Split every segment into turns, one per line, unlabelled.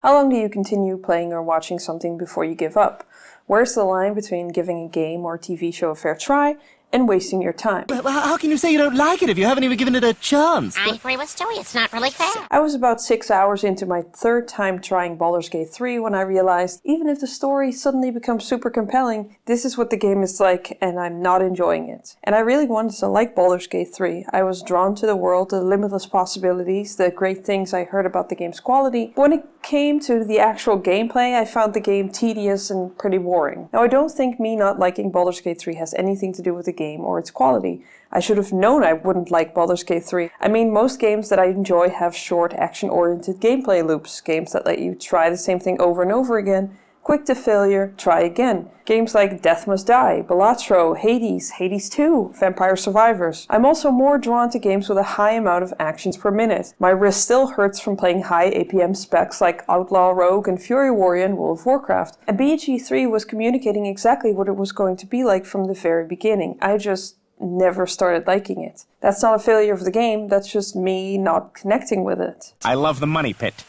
How long do you continue playing or watching something before you give up? Where's the line between giving a game or TV show a fair try and wasting your time?
How can you say you don't like it if you haven't even given it a chance?
I agree with Stewie, it's not really fair.
I was about 6 hours into my third time trying Baldur's Gate 3 when I realized even if the story suddenly becomes super compelling, this is what the game is like and I'm not enjoying it. And I really wanted to like Baldur's Gate 3. I was drawn to the world, the limitless possibilities, the great things I heard about the game's quality. But when it came to the actual gameplay, I found the game tedious and pretty boring. Now I don't think me not liking Baldur's Gate 3 has anything to do with the game or its quality. I should have known I wouldn't like Baldur's Gate 3. I mean, most games that I enjoy have short, action-oriented gameplay loops. Games that let you try the same thing over and over again. Quick to failure, try again. Games like Death Must Die, Balatro, Hades, Hades 2, Vampire Survivors. I'm also more drawn to games with a high amount of actions per minute. My wrist still hurts from playing high APM specs like Outlaw Rogue and Fury Warrior in World of Warcraft. And BG3 was communicating exactly what it was going to be like from the very beginning. I just never started liking it. That's not a failure of the game, that's just me not connecting with it.
I love the money pit.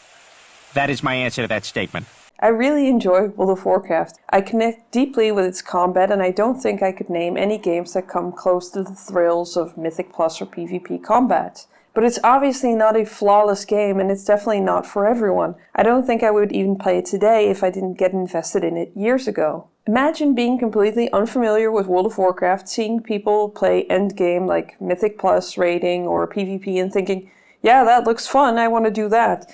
That is my answer to that statement.
I really enjoy World of Warcraft. I connect deeply with its combat and I don't think I could name any games that come close to the thrills of Mythic Plus or PvP combat. But it's obviously not a flawless game and it's definitely not for everyone. I don't think I would even play it today if I didn't get invested in it years ago. Imagine being completely unfamiliar with World of Warcraft, seeing people play endgame like Mythic Plus raiding or PvP and thinking, yeah, that looks fun, I want to do that.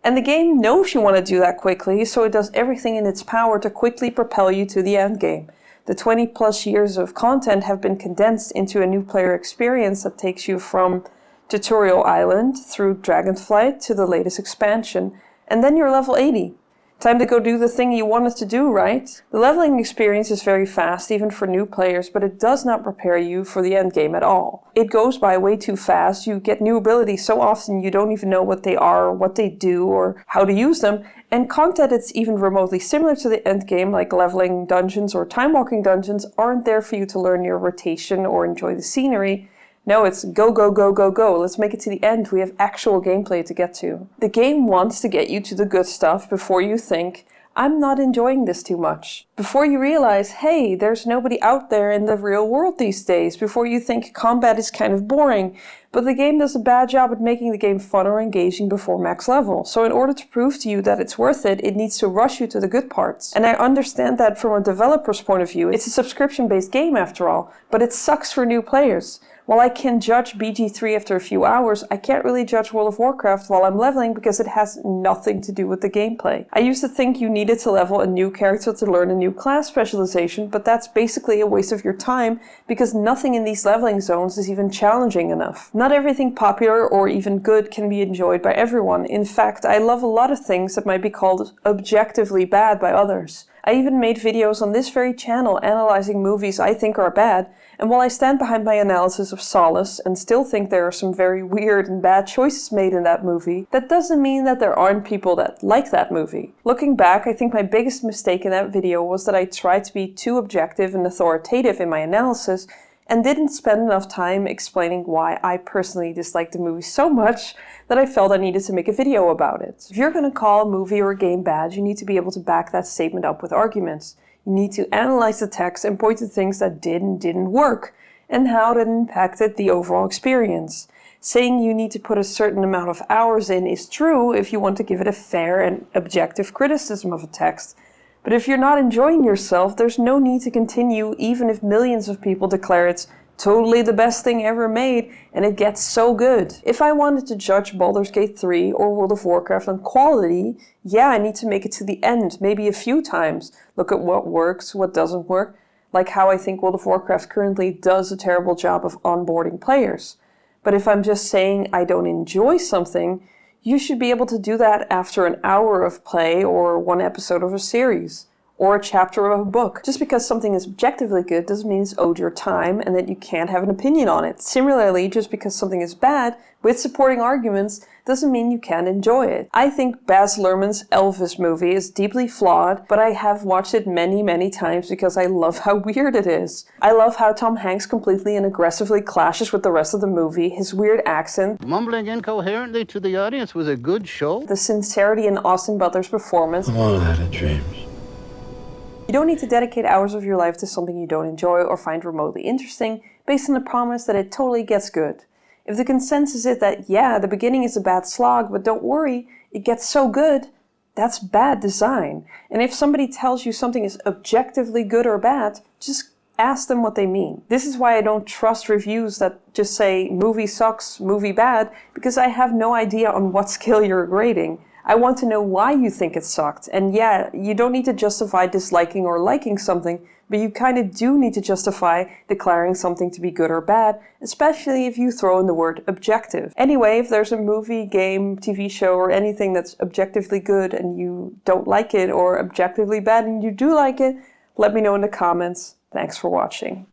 And the game knows you want to do that quickly, so it does everything in its power to quickly propel you to the endgame. The 20 plus years of content have been condensed into a new player experience that takes you from Tutorial Island through Dragonflight to the latest expansion, and then you're level 80. Time to go do the thing you wanted to do, right? The leveling experience is very fast, even for new players, but it does not prepare you for the endgame at all. It goes by way too fast, you get new abilities so often you don't even know what they are, or what they do, or how to use them, and content that's even remotely similar to the endgame, like leveling dungeons or time-walking dungeons, aren't there for you to learn your rotation or enjoy the scenery. No, it's go, go, go, go, go. Let's make it to the end. We have actual gameplay to get to. The game wants to get you to the good stuff before you think, I'm not enjoying this too much. Before you realize, hey, there's nobody out there in the real world these days. Before you think combat is kind of boring. But the game does a bad job at making the game fun or engaging before max level. So in order to prove to you that it's worth it, it needs to rush you to the good parts. And I understand that from a developer's point of view, it's a subscription-based game after all, but it sucks for new players. While I can judge BG3 after a few hours, I can't really judge World of Warcraft while I'm leveling because it has nothing to do with the gameplay. I used to think you needed to level a new character to learn a new class specialization, but that's basically a waste of your time because nothing in these leveling zones is even challenging enough. Not everything popular or even good can be enjoyed by everyone. In fact, I love a lot of things that might be called objectively bad by others. I even made videos on this very channel analyzing movies I think are bad, and while I stand behind my analysis of Solace and still think there are some very weird and bad choices made in that movie, that doesn't mean that there aren't people that like that movie. Looking back, I think my biggest mistake in that video was that I tried to be too objective and authoritative in my analysis and didn't spend enough time explaining why I personally disliked the movie so much that I felt I needed to make a video about it. If you're going to call a movie or a game bad, you need to be able to back that statement up with arguments. You need to analyze the text and point to things that did and didn't work, and how that impacted the overall experience. Saying you need to put a certain amount of hours in is true if you want to give it a fair and objective criticism of a text. But if you're not enjoying yourself, there's no need to continue even if millions of people declare it's totally the best thing ever made and it gets so good. If I wanted to judge Baldur's Gate 3 or World of Warcraft on quality, yeah, I need to make it to the end, maybe a few times. Look at what works, what doesn't work, like how I think World of Warcraft currently does a terrible job of onboarding players. But if I'm just saying I don't enjoy something, you should be able to do that after an hour of play or one episode of a series. or a chapter of a book. Just because something is objectively good doesn't mean it's owed your time and that you can't have an opinion on it. Similarly, just because something is bad, with supporting arguments, doesn't mean you can't enjoy it. I think Baz Luhrmann's Elvis movie is deeply flawed, but I have watched it many, many times because I love how weird it is. I love how Tom Hanks completely and aggressively clashes with the rest of the movie, his weird accent,
Mumbling incoherently to the audience was a good show.
the sincerity in Austin Butler's performance.
I've all had dreams.
You don't need to dedicate hours of your life to something you don't enjoy or find remotely interesting based on the promise that it totally gets good. If the consensus is that, yeah, the beginning is a bad slog, but don't worry, it gets so good, that's bad design. And if somebody tells you something is objectively good or bad, just ask them what they mean. This is why I don't trust reviews that just say movie sucks, movie bad, because I have no idea on what scale you're grading. I want to know why you think it sucked. And yeah, you don't need to justify disliking or liking something, but you kind of do need to justify declaring something to be good or bad, especially if you throw in the word objective. Anyway, if there's a movie, game, TV show, or anything that's objectively good and you don't like it, or objectively bad and you do like it, let me know in the comments. Thanks for watching.